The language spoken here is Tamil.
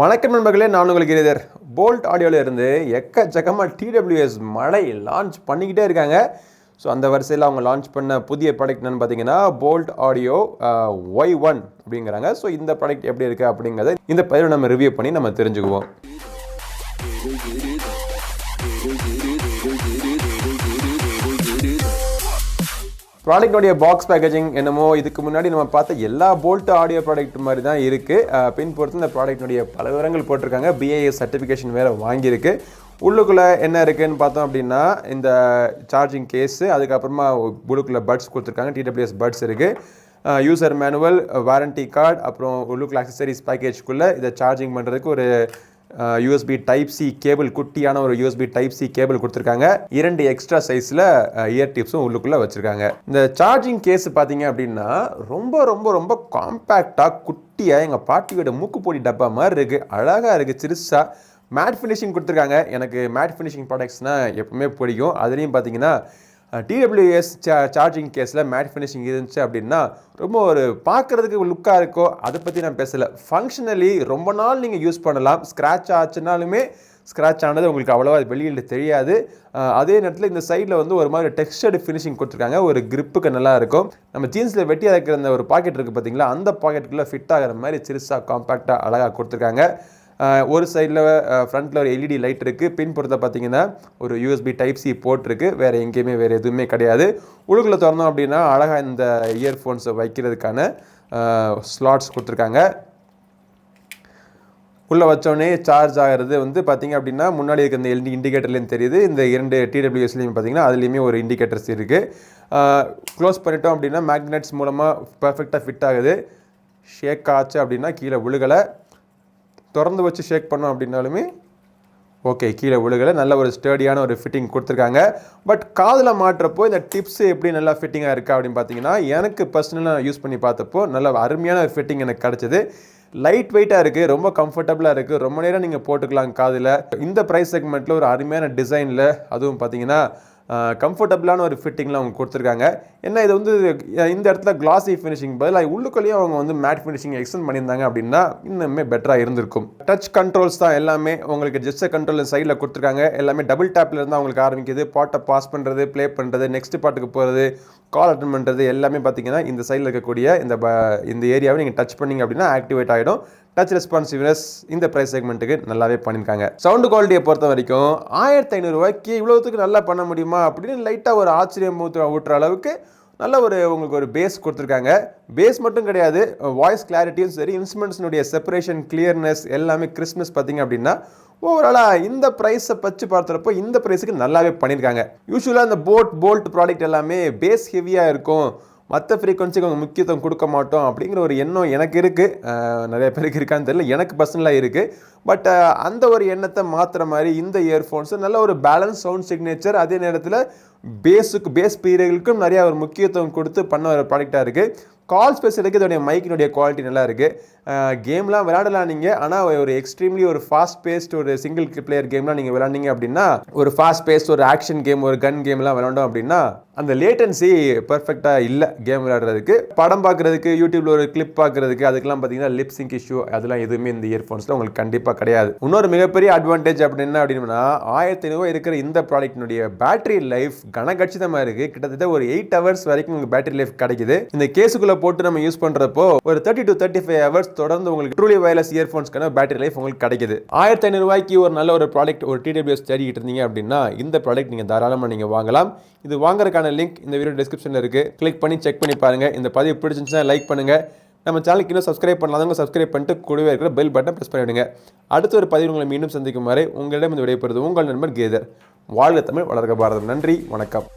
வணக்கம் நண்பர்களே, நான் உங்களுக்கு கிரிதர். போல்ட் ஆடியோவில் இருந்து எக்கச்சக்கமாக டிடபிள்யூஎஸ் மழை லான்ச் பண்ணிக்கிட்டே இருக்காங்க. ஸோ அந்த வரிசையில் அவங்க லான்ச் பண்ண புதிய ப்ராடக்ட் என்னென்னு பார்த்தீங்கன்னா போல்ட் ஆடியோ Y1 அப்படிங்கிறாங்க. ஸோ இந்த ப்ராடக்ட் எப்படி இருக்குது அப்படிங்கிறத இந்த பதிவில் நம்ம ரிவ்யூ பண்ணி நம்ம தெரிஞ்சுக்குவோம். ப்ராடக்டோடைய பாக்ஸ் பேக்கேஜிங் என்னமோ இதுக்கு முன்னாடி நம்ம பார்த்த எல்லா போல்ட் ஆடியோ ப்ராடக்ட் மாதிரி தான் இருக்குது. பின் பொறுத்து இந்த ப்ராடக்டினுடைய பல விவரங்கள் போட்டிருக்காங்க. BIS சர்டிஃபிகேஷன் வேறு வாங்கியிருக்கு. உள்ளுக்குள்ளே என்ன இருக்குதுன்னு பார்த்தோம் அப்படின்னா இந்த சார்ஜிங் கேஸு, அதுக்கப்புறமா உள்ளுக்குள்ளே பட்ஸ் கொடுத்துருக்காங்க. TWS பட்ஸ் இருக்குது, யூசர் மேனுவல், வாரண்டி கார்டு, அப்புறம் உள்ளுக்குள்ள அக்சசரிஸ் பேக்கேஜ்குள்ளே இதை சார்ஜிங் பண்ணுறதுக்கு ஒரு USB Type-C கேபிள், குட்டியான ஒரு USB Type-C கேபிள் கொடுத்துருக்காங்க. 2 எக்ஸ்ட்ரா சைஸில் இயர் டிப்ஸும் உள்ளுக்குள்ளே வச்சுருக்காங்க. இந்த சார்ஜிங் கேஸ் பார்த்தீங்க அப்படின்னா ரொம்ப ரொம்ப ரொம்ப காம்பேக்டாக குட்டியாக எங்கள் பாட்டியோட மூக்குப்பொடி டப்பா மாதிரி இருக்குது. அழகாக இருக்குது, சிறுசாக. மேட் ஃபினிஷிங் கொடுத்துருக்காங்க. எனக்கு மேட் ஃபினிஷிங் ப்ராடக்ட்ஸ்னால் எப்பவுமே பிடிக்கும். அதுலேயும் பார்த்தீங்கன்னா TWS சார்ஜிங் கேஸில் மேட் ஃபினிஷிங் இருந்துச்சு அப்படின்னா ரொம்ப ஒரு பார்க்குறதுக்கு லுக்காக இருக்கோ, அதை பற்றி நான் பேசலை. ஃபங்க்ஷனலி ரொம்ப நாள் நீங்கள் யூஸ் பண்ணலாம். ஸ்க்ராட்ச் ஆச்சுனாலுமே ஸ்க்ராட்ச் ஆனது உங்களுக்கு அவ்வளோவா வெளியில் தெரியாது. அதே நேரத்தில் இந்த சைடில் வந்து ஒரு மாதிரி டெக்ஸ்டர்டு ஃபினிஷிங் கொடுத்துருக்காங்க. ஒரு கிரிப்புக்கு நல்லா இருக்கும். நம்ம ஜீன்ஸில் வெட்டியாக இருக்கிற அந்த ஒரு பாக்கெட் இருக்குது பார்த்தீங்களா, அந்த பாக்கெட்டுக்குள்ளே ஃபிட் ஆகிற மாதிரி சிறுசாக காம்பேக்டாக அழகாக கொடுத்துருக்காங்க. ஒரு சைடில் ஃப்ரண்ட்டில் ஒரு LED லைட் இருக்குது. பின்புறத்தை பார்த்தீங்கன்னா ஒரு USB Type-C போர்ட் இருக்குது. வேறு எங்கேயுமே வேறு எதுவுமே கிடையாது. உள்ளுக்குள்ளே திறந்தோம் அப்படின்னா அழகாக இந்த இயர்ஃபோன்ஸை வைக்கிறதுக்கான ஸ்லாட்ஸ் கொடுத்துருக்காங்க. உள்ளே வச்சோடனே சார்ஜ் ஆகிறது வந்து பார்த்திங்க அப்படின்னா முன்னாடி இருக்க இந்த LED இண்டிகேட்டர்லேயும் தெரியுது. இந்த 2 TWSலேயும் பார்த்திங்கன்னா அதுலேயுமே ஒரு இண்டிகேட்டர்ஸ் இருக்குது. க்ளோஸ் பண்ணிட்டோம் அப்படின்னா மேக்னெட்ஸ் மூலமாக பர்ஃபெக்டாக ஃபிட் ஆகுது. ஷேக் ஆச்சு அப்படின்னா கீழே விழுகலை. திறந்து வச்சு ஷேக் பண்ணோம் அப்படின்னாலுமே ஓகே, கீழே விழுகலை. நல்ல ஒரு ஸ்டடியான ஒரு ஃபிட்டிங் கொடுத்துருக்காங்க. பட் காதில் மாட்டுறப்போ இந்த டிப்ஸு எப்படி நல்லா ஃபிட்டிங்காக இருக்கா அப்படின்னு பார்த்தீங்கன்னா எனக்கு பர்சனலாக யூஸ் பண்ணி பார்த்தப்போ நல்ல அருமையான ஒரு ஃபிட்டிங் எனக்கு கிடச்சிது. லைட் வெயிட்டாக இருக்குது, ரொம்ப கம்ஃபர்டபுளாக இருக்குது. ரொம்ப நேரம் நீங்கள் போட்டுக்கலாம் காதில். இந்த ப்ரைஸ் செக்மெண்ட்டில் ஒரு அருமையான டிசைனில், அதுவும் பார்த்தீங்கன்னா கம்ஃபர்டபுளான ஒரு ஃபிட்டிங்கில் அவங்க கொடுத்துருக்காங்க. ஏன்னா இது வந்து இந்த இடத்துல கிளாசி ஃபினிஷிங் பதில் உள்ளுக்குள்ளேயும் அவங்க வந்து மேட் ஃபினிஷிங் எக்ஸ்டெண்ட் பண்ணியிருந்தாங்க அப்படின்னா இன்னுமே பெட்டராக இருந்திருக்கும். டச் கண்ட்ரோல்ஸ் தான் எல்லாமே. உங்களுக்கு ஜெஸ்டர் கண்ட்ரோல் சைடில் கொடுத்துருக்காங்க. எல்லாமே டபுள் டேப்பில் இருந்தால் அவங்களுக்கு ஆரம்பிக்குது. பாட்டை பாஸ் பண்ணுறது, ப்ளே பண்ணுறது, நெக்ஸ்ட் பாட்டுக்கு போகிறது, கால் அட்டன் பண்ணுறது எல்லாமே பார்த்தீங்கன்னா இந்த சைடில் இருக்கக்கூடிய இந்த ஏரியாவை நீங்கள் டச் பண்ணிங்க அப்படின்னா ஆக்டிவேட் ஆகிடும். டச் ரெஸ்பான்சிவ்னஸ் இந்த ப்ரைஸ் செக்மெண்ட்டுக்கு நல்லாவே பண்ணியிருக்காங்க. சவுண்டு குவாலிட்டியை பொறுத்த வரைக்கும் 1500 ரூபாய்க்கு இவ்வளோத்துக்கு நல்லா பண்ண முடியுமா அப்படின்னு லைட்டாக ஒரு ஆச்சரியம் ஊட்டுற அளவுக்கு நல்ல உங்களுக்கு ஒரு பேஸ் கொடுத்துருக்காங்க. பேஸ் மட்டும் கிடையாது, வாய்ஸ் கிளாரிட்டியும் சரி, இன்ஸ்ட்ருமெண்ட்ஸ்னுடைய செப்பரேஷன், கிளியர்னஸ் எல்லாமே, கிறிஸ்ப்னஸ் பார்த்தீங்க அப்படின்னா ஓவராலாக இந்த ப்ரைஸை பற்றி பார்த்துறப்போ இந்த ப்ரைஸுக்கு நல்லாவே பண்ணியிருக்காங்க. யூஸ்வலாக இந்த போல்ட் ப்ராடக்ட் எல்லாமே பேஸ் ஹெவியாக இருக்கும், மற்ற ஃப்ரீக்வன்சிக்கு அவங்க முக்கியத்துவம் கொடுக்க மாட்டோம் அப்படிங்கிற ஒரு எண்ணம் எனக்கு இருக்குது. நிறைய பேருக்கு இருக்கான்னு தெரியல, எனக்கு பர்சனலாக இருக்குது. பட் அந்த ஒரு எண்ணத்தை மாற்றுற மாதிரி இந்த இயர்ஃபோன்ஸு நல்ல ஒரு பேலன்ஸ் சவுண்ட் சிக்னேச்சர், அதே நேரத்தில் பேஸ் பீரியர்களுக்கும் நிறையா ஒரு முக்கியத்துவம் கொடுத்து பண்ண ஒரு ப்ராடக்டாக இருக்குது. கால் ஸ்பெசிஃபிக்கு இதோடைய மைக்கினுடைய குவாலிட்டி நல்லா இருக்குது. கேம்லாம் விளையாடலாம் நீங்கள். ஆனால் ஒரு எக்ஸ்ட்ரீம்லி ஒரு ஃபாஸ்ட் பேஸ்ட் ஒரு சிங்கிள் பிளேயர் கேம்லாம் நீங்கள் விளையாண்டிங்க அப்படின்னா, ஒரு ஃபாஸ்ட் பேஸ்ட் ஒரு ஆக்ஷன் கேம், ஒரு கன் கேம்லாம் விளையாண்டோம் அப்படின்னா அந்த லேட்டன்சி பர்ஃபெக்டாக இல்லை கேம் விளையாடுறதுக்கு. படம் பார்க்குறதுக்கு, யூடியூப்பில் ஒரு கிளிப் பார்க்குறதுக்கு, அதுக்கெல்லாம் பார்த்தீங்கன்னா லிப் சிங்க் இஷ்யூ அதெல்லாம் எதுவுமே இந்த இயர்ஃபோன்ஸில் உங்களுக்கு கண்டிப்பாக கிடையாது. இன்னொரு மிகப்பெரிய அட்வான்டேஜ் அப்படின்னு அப்படின்னா 1500 இருக்கிற இந்த ப்ராடக்டினுடைய பேட்டரி லைஃப் கனகட்சிதமாக இருக்குது. கிட்டத்தட்ட ஒரு 8 ஹவர்ஸ் வரைக்கும் உங்களுக்கு பேட்டரி லைஃப் கிடைக்குது. இந்த கேஸுக்குள்ளே போட்டு நம்ம யூஸ் பண்ணுறப்போ ஒரு 30 to 35 ஹவர்ஸ் தொடர்ந்து உங்களுக்கு ட்ரூலி வயர்லெஸ் இயர்ஃபோன்ஸ்க்கான பேட்டரி லைஃப் உங்களுக்கு கிடைக்குது. 1500 ரூபாய்க்கு ஒரு நல்ல ஒரு ப்ராடக்ட், ஒரு TWS தேடிக்கிட்டு இருந்தீங்க அப்படின்னா இந்த ப்ராடக்ட் நீங்கள் தாராளமாக நீங்கள் வாங்கலாம். இது வாங்குறதுக்கான லிங்க் இந்த வீடியோ டிஸ்கிரிப்ஷனில் இருக்குது. கிளிக் பண்ணி செக் பண்ணி பாருங்கள். இந்த பதிவு பிடிச்சிருந்துச்சுன்னா லைக் பண்ணுங்கள். நம்ம சேனலுக்கு இன்னும் சப்ஸ்கிரைப் பண்ணாதவங்க சப்ஸ்கிரைப் பண்ணிட்டு கூடவே இருக்கிற பெல் பட்டனை ப்ரெஸ் பண்ணிவிடுங்க. அடுத்த ஒரு பதிவு உங்களை மீண்டும் சந்திக்கும் வரை உங்களிடம் இந்த விடைபெறுவது உங்கள் நண்பர் கிரிதர். வாழ்க தமிழ், வளர்க பாரதம். நன்றி, வணக்கம்.